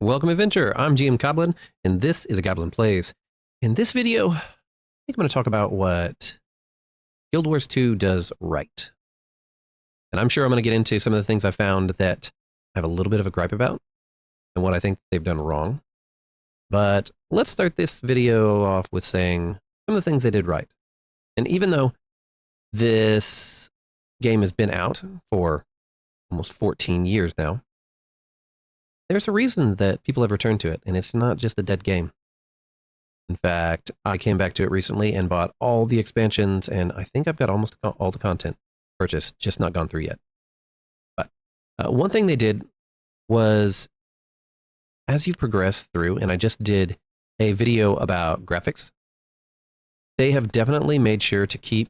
Welcome, Adventure. I'm GM Goblin, and this is a Goblin Plays. In this video, I think I'm going to talk about what Guild Wars 2 does right. And I'm sure I'm going to get into some of the things I found that I have a little bit of a gripe about, and what I think they've done wrong. But let's start this video off with saying some of the things they did right. And even though this game has been out for almost 14 years now, there's a reason that people have returned to it, and it's not just a dead game. In fact, I came back to it recently and bought all the expansions, and I think I've got almost all the content purchased, just not gone through yet. But one thing they did was, as you progress through, and I just did a video about graphics, they have definitely made sure to keep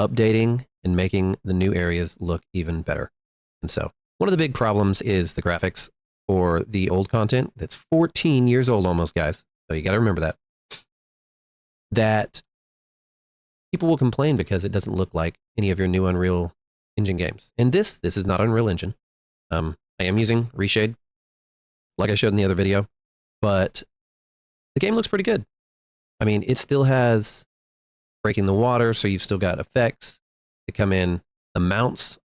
updating and making the new areas look even better. And so, one of the big problems is the graphics for the old content that's 14 years old almost, guys. So you got to remember that people will complain because it doesn't look like any of your new Unreal Engine games. And this is not Unreal Engine. I am using Reshade, like I showed in the other video, but the game looks pretty good. I mean, it still has breaking the water, so you've still got effects to come in. The mounts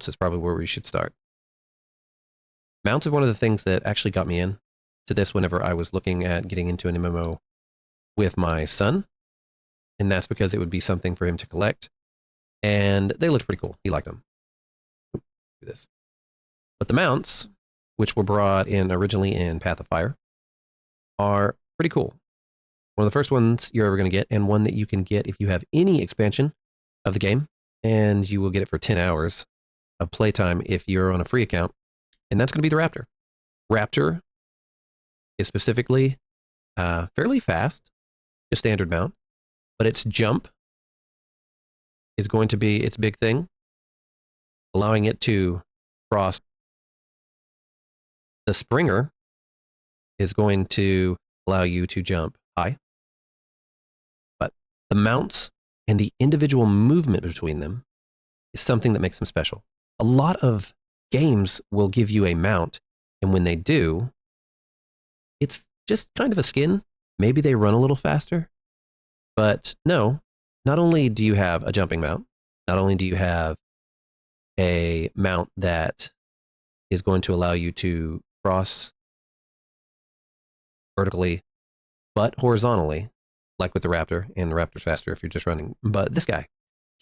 is probably where we should start. Mounts are one of the things that actually got me in to this whenever I was looking at getting into an MMO with my son. And that's because it would be something for him to collect. And they looked pretty cool. He liked them. Do this. But the mounts, which were brought in originally in Pathfinder, are pretty cool. One of the first ones you're ever going to get, and one that you can get if you have any expansion of the game, and you will get it for 10 hours of playtime if you're on a free account, and that's going to be the Raptor. Raptor is specifically fairly fast, a standard mount, but its jump is going to be its big thing, allowing it to cross. The Springer is going to allow you to jump high, but the mounts and the individual movement between them is something that makes them special. A lot of games will give you a mount, and when they do, it's just kind of a skin. Maybe they run a little faster, but no, not only do you have a jumping mount, not only do you have a mount that is going to allow you to cross vertically, but horizontally, like with the Raptor, and the Raptor's faster if you're just running. But this guy,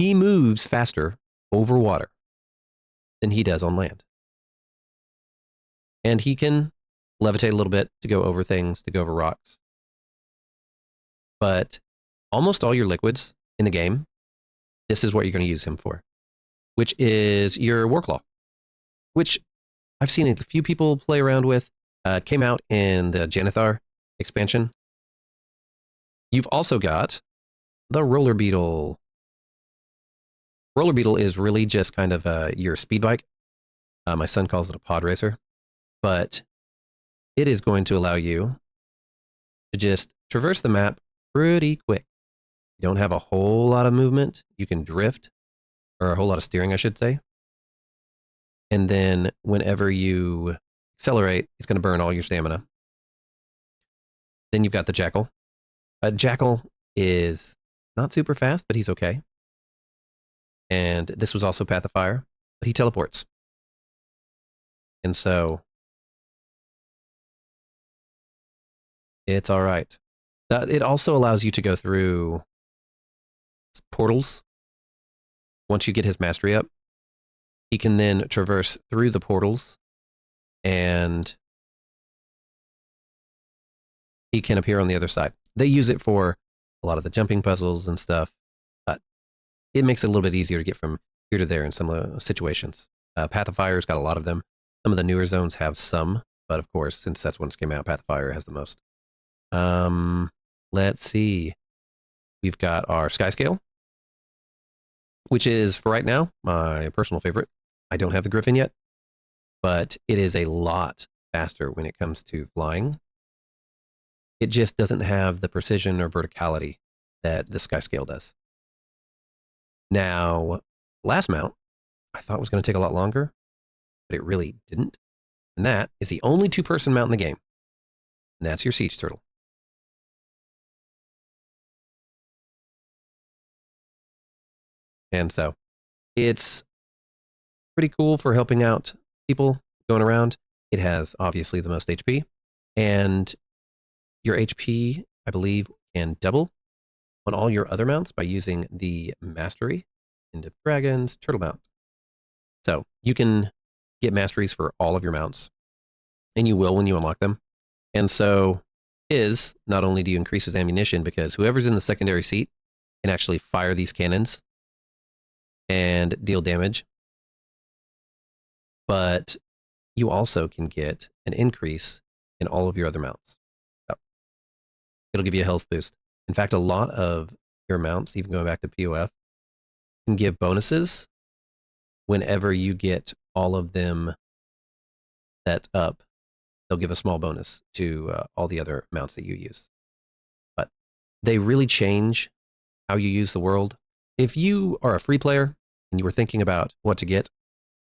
he moves faster over water than he does on land. And he can levitate a little bit to go over things, to go over rocks. But almost all your liquids in the game, this is what you're going to use him for, which is your Warclaw, which I've seen a few people play around with. Came out in the Janithar expansion. You've also got the Roller Beetle. Roller Beetle is really just kind of your speed bike. My son calls it a pod racer, but it is going to allow you to just traverse the map pretty quick. You don't have a whole lot of movement. You can drift, or a whole lot of steering, I should say. And then whenever you accelerate, it's going to burn all your stamina. Then you've got the Jackal. Jackal is not super fast, but he's okay. And this was also Pathfinder, but he teleports. And so it's all right. It also allows you to go through portals. Once you get his mastery up, he can then traverse through the portals, and he can appear on the other side. They use it for a lot of the jumping puzzles and stuff, but it makes it a little bit easier to get from here to there in some situations. Pathfinder's got a lot of them. Some of the newer zones have some, but of course, since that's when it came out, Pathfinder has the most. Let's see. We've got our Sky Scale, which is, for right now, my personal favorite. I don't have the Griffin yet, but it is a lot faster when it comes to flying. It just doesn't have the precision or verticality that the Sky Scale does. Now, last mount, I thought was going to take a lot longer, but it really didn't. And that is the only two-person mount in the game. And that's your siege turtle. And so it's pretty cool for helping out people going around. It has obviously the most HP, and your HP, I believe, can double on all your other mounts by using the mastery into dragons turtle mount. So you can get masteries for all of your mounts, and you will when you unlock them. And so not only do you increase his ammunition, because whoever's in the secondary seat can actually fire these cannons and deal damage, but you also can get an increase in all of your other mounts. So it'll give you a health boost. In fact, a lot of your mounts, even going back to POF, can give bonuses whenever you get all of them set up. They'll give a small bonus to all the other mounts that you use. But they really change how you use the world. If you are a free player and you were thinking about what to get,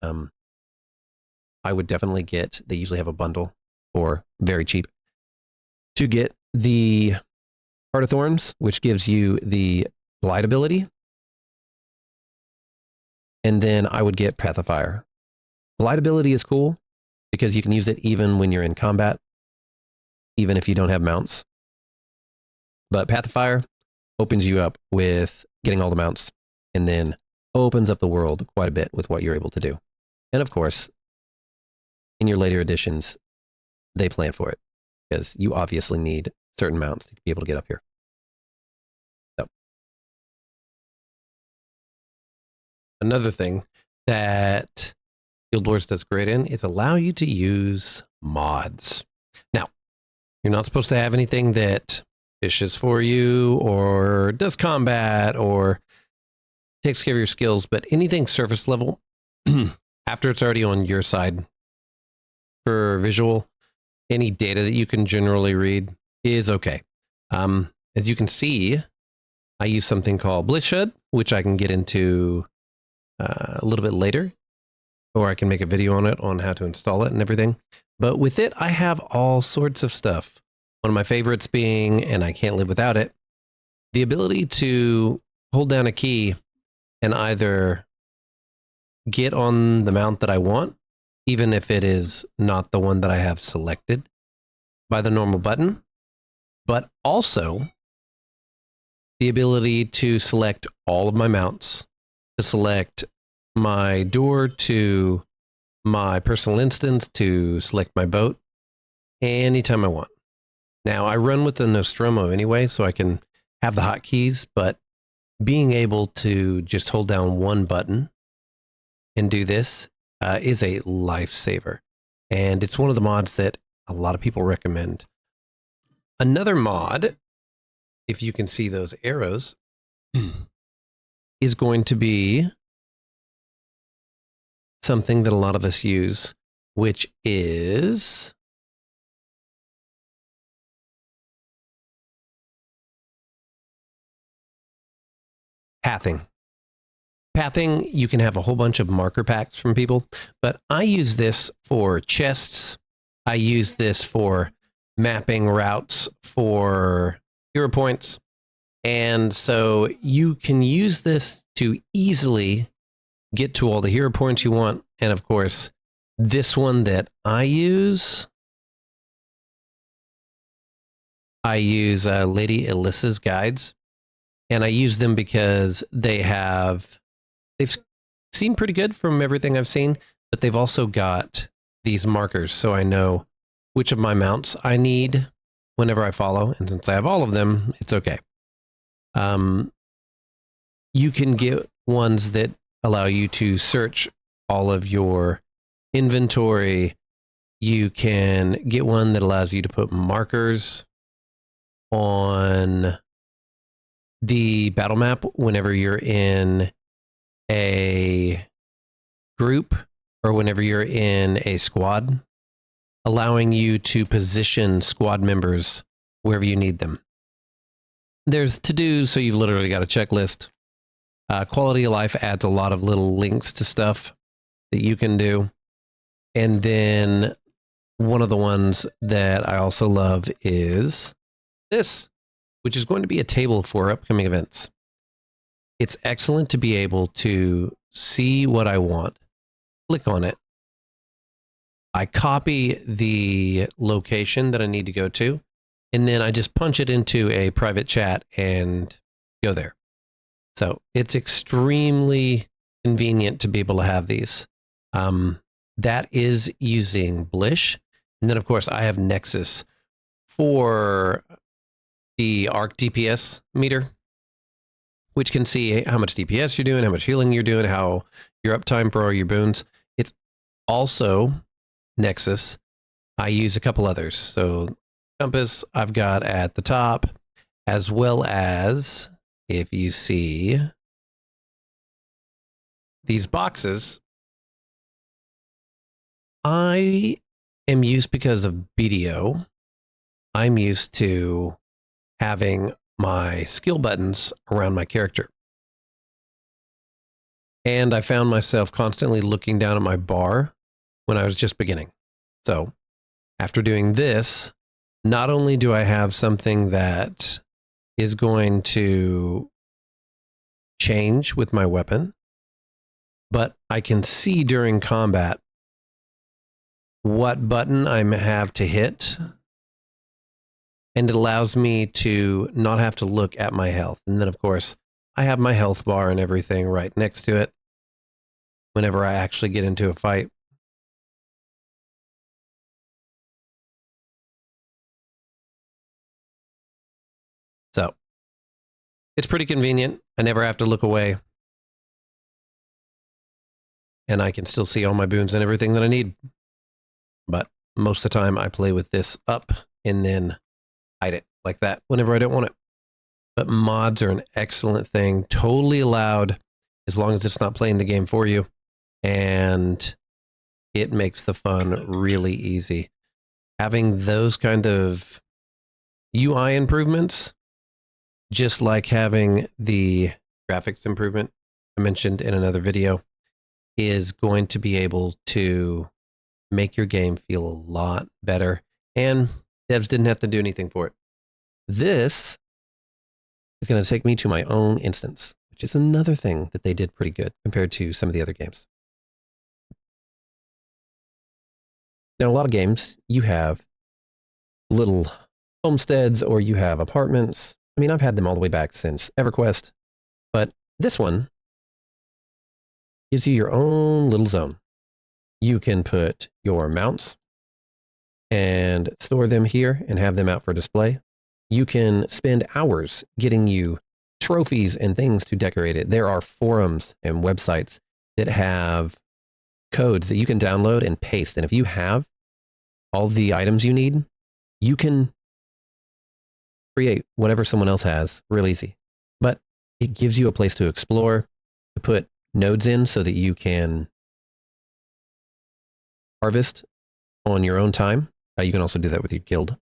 I would definitely get, they usually have a bundle for very cheap, to get the Heart of Thorns, which gives you the glide ability. And then I would get Path of Fire. Glide ability is cool because you can use it even when you're in combat, even if you don't have mounts. But Path of Fire opens you up with getting all the mounts, and then opens up the world quite a bit with what you're able to do. And of course, in your later editions, they plan for it, because you obviously need certain mounts to be able to get up here. So, another thing that Guild Wars does great in is allow you to use mods. Now, you're not supposed to have anything that fishes for you, or does combat, or takes care of your skills, but anything surface level, after it's already on your side for visual, any data that you can generally read is okay. As you can see, I use something called Bloodshed, which I can get into a little bit later, or I can make a video on it, on how to install it and everything. But with it, I have all sorts of stuff. One of my favorites being, and I can't live without it, the ability to hold down a key and either get on the mount that I want, even if it is not the one that I have selected by the normal button, but also the ability to select all of my mounts, to select my door, to my personal instance, to select my boat anytime I want. Now, I run with the Nostromo anyway, so I can have the hotkeys, but being able to just hold down one button and do this is a lifesaver. And it's one of the mods that a lot of people recommend. Another mod, if you can see those arrows, is going to be something that a lot of us use, which is pathing. Pathing, you can have a whole bunch of marker packs from people, but I use this for chests. I use this for mapping routes for hero points. And so you can use this to easily get to all the hero points you want. And of course, this one that I use Lady Alyssa's guides. And I use them because they've seemed pretty good from everything I've seen, but they've also got these markers, so I know which of my mounts I need whenever I follow. And since I have all of them, it's okay. You can get ones that allow you to search all of your inventory. You can get one that allows you to put markers on the battle map whenever you're in a group or whenever you're in a squad, allowing you to position squad members wherever you need them. There's to-dos, so you've literally got a checklist. Quality of life adds a lot of little links to stuff that you can do. And then One of the ones that I also love is this, which is going to be a table for upcoming events. It's excellent to be able to see what I want, click on it. I copy the location that I need to go to, and then I just punch it into a private chat and go there. So it's extremely convenient to be able to have these. That is using Blish. And then, of course, I have Nexus for the Arc DPS meter, which can see how much DPS you're doing, how much healing you're doing, how your uptime for all your boons. It's also Nexus. I use a couple others. So Compass I've got at the top, as well as, if you see these boxes, I am used because of BDO. I'm used to having my skill buttons around my character. And I found myself constantly looking down at my bar when I was just beginning. So after doing this, not only do I have something that is going to change with my weapon, but I can see during combat what button I have to hit, and it allows me to not have to look at my health. And then, of course, I have my health bar and everything right next to it whenever I actually get into a fight. So it's pretty convenient. I never have to look away. And I can still see all my boons and everything that I need. But most of the time I play with this up and then hide it like that whenever I don't want it. But mods are an excellent thing. Totally allowed as long as it's not playing the game for you. And it makes the fun really easy. Having those kind of UI improvements, just like having the graphics improvement I mentioned in another video, is going to be able to make your game feel a lot better. And devs didn't have to do anything for it. This is going to take me to my own instance, which is another thing that they did pretty good compared to some of the other games. Now, a lot of games, you have little homesteads or you have apartments. I mean, I've had them all the way back since EverQuest, but this one gives you your own little zone. You can put your mounts and store them here and have them out for display. You can spend hours getting you trophies and things to decorate it. There are forums and websites that have codes that you can download and paste. And if you have all the items you need, you can create whatever someone else has real easy. But it gives you a place to explore, to put nodes in so that you can harvest on your own time. You can also do that with your guild.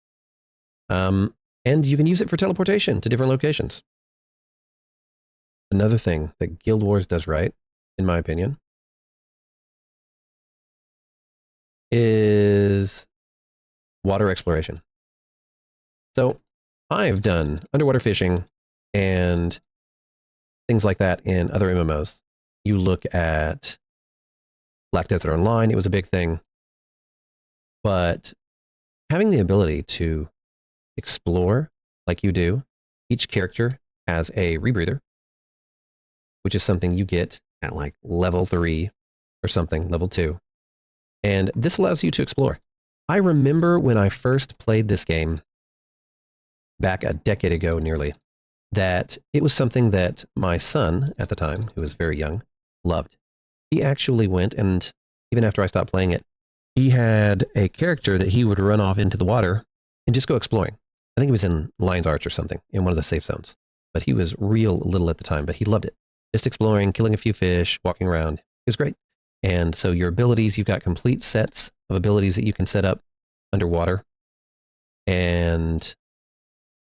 And you can use it for teleportation to different locations. Another thing that Guild Wars does right, in my opinion, is water exploration. So I've done underwater fishing and things like that in other MMOs. You look at Black Desert Online, it was a big thing. But having the ability to explore like you do, each character has a rebreather, which is something you get at like level 3 or something, level 2. And this allows you to explore. I remember when I first played this game back a decade ago nearly, that it was something that my son at the time, who was very young, loved. He actually went, and even after I stopped playing it, he had a character that he would run off into the water and just go exploring. I think he was in Lion's Arch or something, in one of the safe zones. But he was real little at the time, but he loved it. Just exploring, killing a few fish, walking around. It was great. And so your abilities, you've got complete sets of abilities that you can set up underwater. And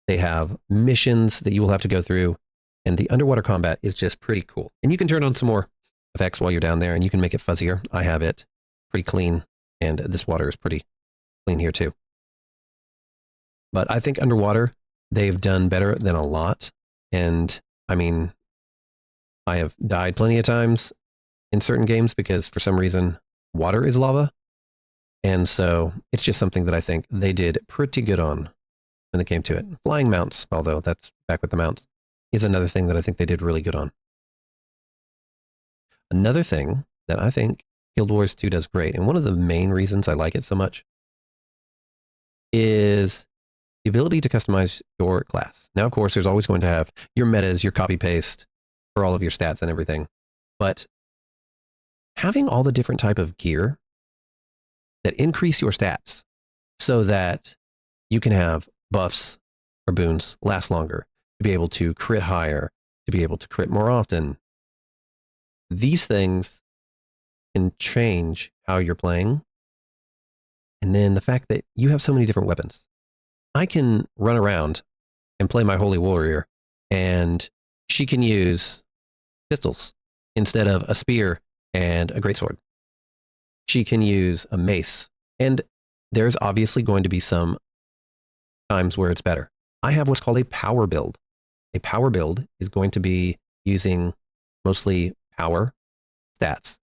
they have missions that you will have to go through. And the underwater combat is just pretty cool. And you can turn on some more effects while you're down there, and you can make it fuzzier. I have it pretty clean, and this water is pretty clean here too. But I think underwater, they've done better than a lot. And I mean, I have died plenty of times in certain games because for some reason, water is lava. And so it's just something that I think they did pretty good on when it came to it. Flying mounts, although that's back with the mounts, is another thing that I think they did really good on. Another thing that I think Guild Wars 2 does great, and one of the main reasons I like it so much, is the ability to customize your class. Now, of course, there's always going to have your metas, your copy paste for all of your stats and everything. But having all the different type of gear that increase your stats so that you can have buffs or boons last longer, to be able to crit higher, to be able to crit more often. These things can change how you're playing. And then the fact that you have so many different weapons. I can run around and play my Holy Warrior, and she can use pistols instead of a spear and a greatsword. She can use a mace, and there's obviously going to be some times where it's better. I have what's called a power build. A power build is going to be using mostly power stats.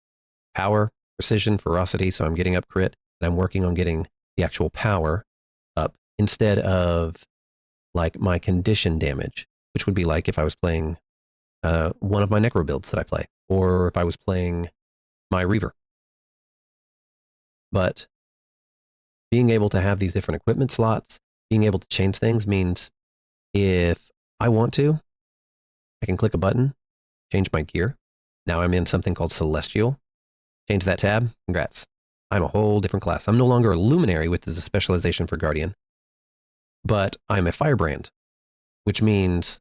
Power, precision, ferocity, so I'm getting up crit, and I'm working on getting the actual power up instead of like my condition damage, which would be like if I was playing one of my necro builds that I play, or if I was playing my Reaver. But being able to have these different equipment slots, being able to change things means if I want to, I can click a button, change my gear. Now I'm in something called Celestial. Change that tab. Congrats. I'm a whole different class. I'm no longer a Luminary, which is a specialization for Guardian, but I'm a Firebrand, which means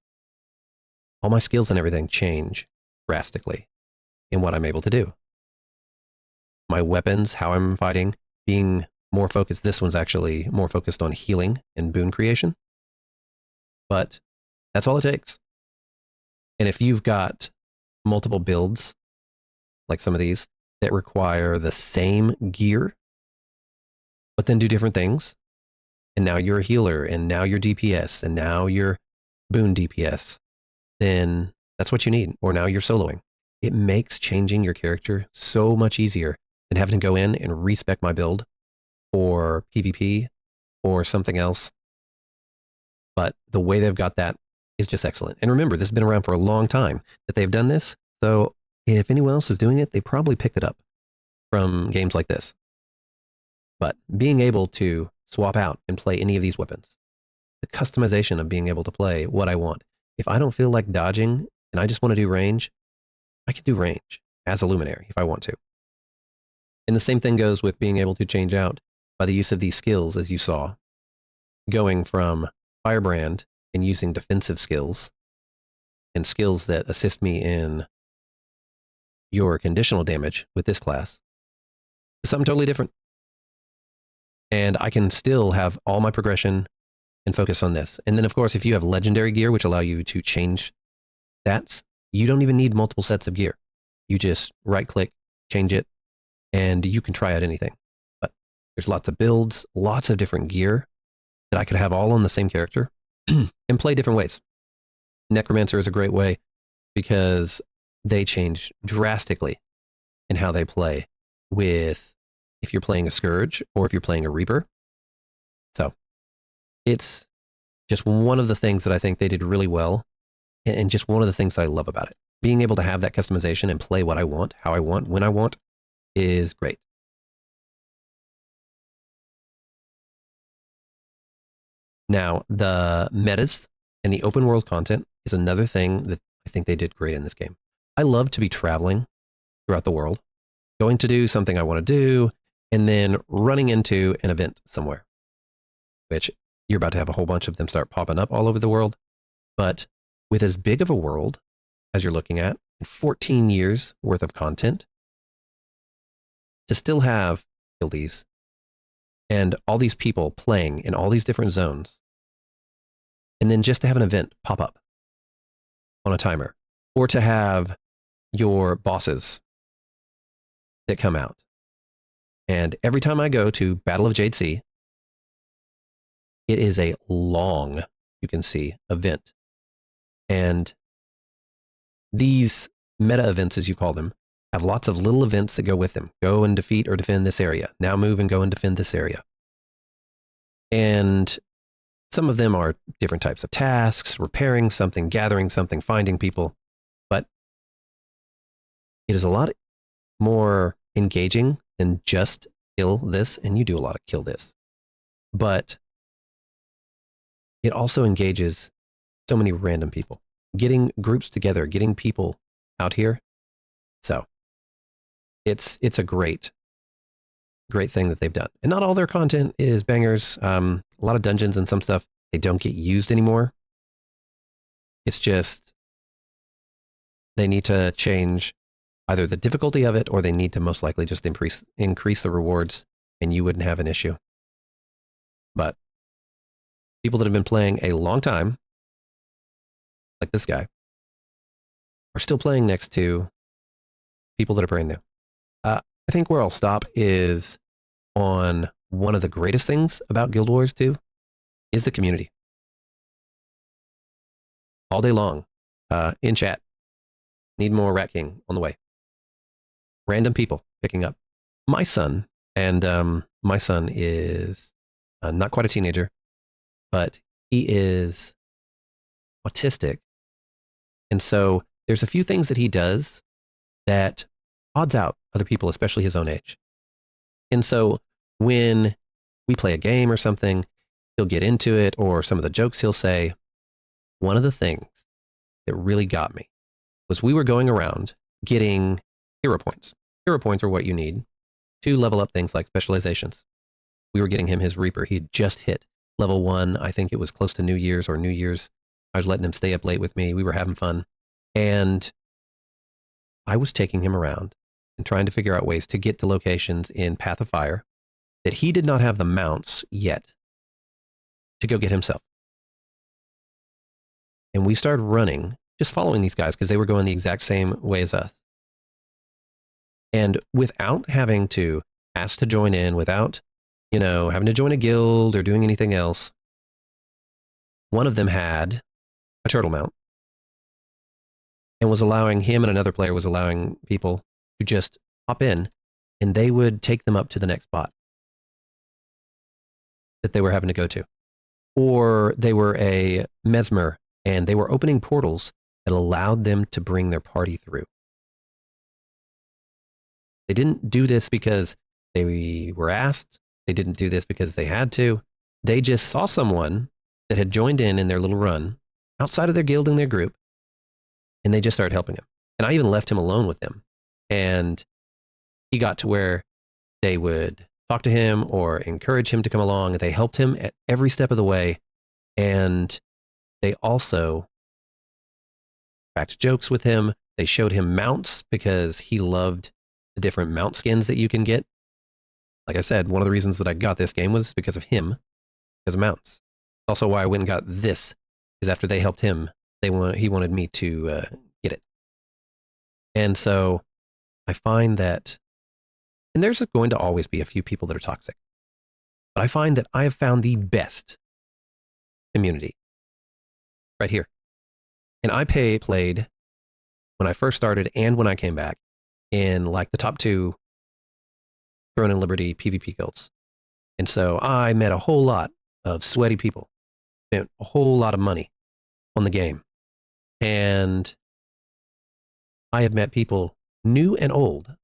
all my skills and everything change drastically in what I'm able to do. My weapons, how I'm fighting, being more focused. This one's actually more focused on healing and boon creation. But that's all it takes. And if you've got multiple builds, like some of these, that require the same gear, but then do different things, and now you're a healer, and now you're DPS, and now you're boon DPS, then that's what you need. Or now you're soloing. It makes changing your character so much easier than having to go in and respec my build or PvP or something else. But the way they've got that is just excellent. And remember, this has been around for a long time that they've done this. So if anyone else is doing it, they probably picked it up from games like this. But being able to swap out and play any of these weapons, the customization of being able to play what I want. If I don't feel like dodging and I just want to do range, I can do range as a Luminary if I want to. And the same thing goes with being able to change out by the use of these skills, as you saw, going from Firebrand and using defensive skills and skills that assist me in your conditional damage with this class to something totally different. And I can still have all my progression and focus on this. And then, of course, if you have legendary gear, which allow you to change stats, you don't even need multiple sets of gear. You just right-click, change it, and you can try out anything. But there's lots of builds, lots of different gear that I could have all on the same character and play different ways. Necromancer is a great way because they change drastically in how they play with if you're playing a Scourge or if you're playing a Reaper. So it's just one of the things that I think they did really well, and just one of the things that I love about it. Being able to have that customization and play what I want, how I want, when I want, is great. Now, the metas and the open world content is another thing that I think they did great in this game. I love to be traveling throughout the world, going to do something I want to do, and then running into an event somewhere, which you're about to have a whole bunch of them start popping up all over the world. But with as big of a world as you're looking at, 14 years worth of content, to still have guildies and all these people playing in all these different zones, and then just to have an event pop up on a timer, or to have your bosses that come out. And every time I go to Battle of Jade Sea, It is a long, you can see, event. And these meta events, as you call them, have lots of little events that go with them. Go and defeat or defend this area. Now move and go and defend this area. And some of them are different types of tasks, repairing something, gathering something, finding people. But it is a lot more engaging than just kill this, and you do a lot of kill this. But it also engages so many random people. Getting groups together, getting people out here. So it's a great thing that they've done. And not all their content is bangers. A lot of dungeons and some stuff, they don't get used anymore. It's just they need to change either the difficulty of it, or they need to most likely just increase the rewards, and you wouldn't have an issue. But people that have been playing a long time, like this guy, are still playing next to people that are brand new. I think where I'll stop is on one of the greatest things about Guild Wars 2 is the community. All day long, in chat, need more Rat King on the way. Random people picking up. My son, and my son is not quite a teenager, but he is autistic. And so there's a few things that he does that odds out other people, especially his own age. And so when we play a game or something, he'll get into it, or some of the jokes he'll say. One of the things that really got me was we were going around getting hero points. Hero points are what you need to level up things like specializations. We were getting him his Reaper. He had just hit level 1. I think it was close to New Year's or New Year's. I was letting him stay up late with me. We were having fun. And I was taking him around and trying to figure out ways to get to locations in Path of Fire that he did not have the mounts yet to go get himself. And we started running, just following these guys because they were going the exact same way as us. And without having to ask to join in, without, having to join a guild or doing anything else, one of them had a turtle mount and was allowing him, and another player was allowing people to just hop in, and they would take them up to the next spot that they were having to go to. Or they were a mesmer, and they were opening portals that allowed them to bring their party through. They didn't do this because they were asked. They didn't do this because they had to. They just saw someone that had joined in their little run outside of their guild and their group, and they just started helping him. And I even left him alone with them. And he got to where they would talk to him or encourage him to come along. They helped him at every step of the way. And they also cracked jokes with him. They showed him mounts because he loved the different mount skins that you can get. Like I said, one of the reasons that I got this game was because of him, because of mounts. Also why I went and got this is after they helped him, he wanted me to get it. And so I find that, and there's going to always be a few people that are toxic, but I find that I have found the best community right here. And I played when I first started and when I came back in like the top 2 Throne and Liberty PvP guilds. And so I met a whole lot of sweaty people, spent a whole lot of money on the game. And I have met people new and old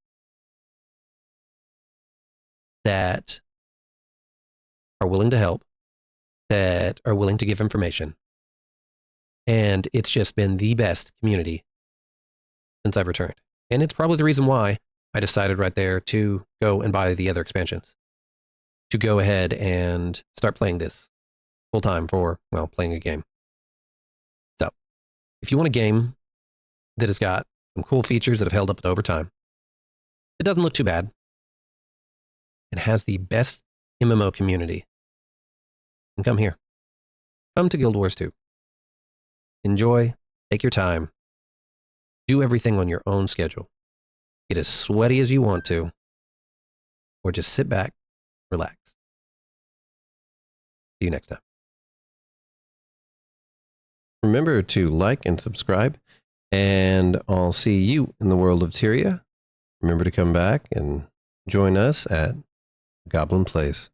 that are willing to help, that are willing to give information. And it's just been the best community since I've returned. And it's probably the reason why I decided right there to go and buy the other expansions, to go ahead and start playing this full time for, well, playing a game. So if you want a game that has got some cool features that have held up over time, it doesn't look too bad, it has the best MMO community, and come here. Come to Guild Wars 2. Enjoy, take your time, do everything on your own schedule. Get as sweaty as you want to, or just sit back, relax. See you next time. remember to like and subscribe, and I'll see you in the world of Tyria. Remember to come back and join us at Goblin Plays.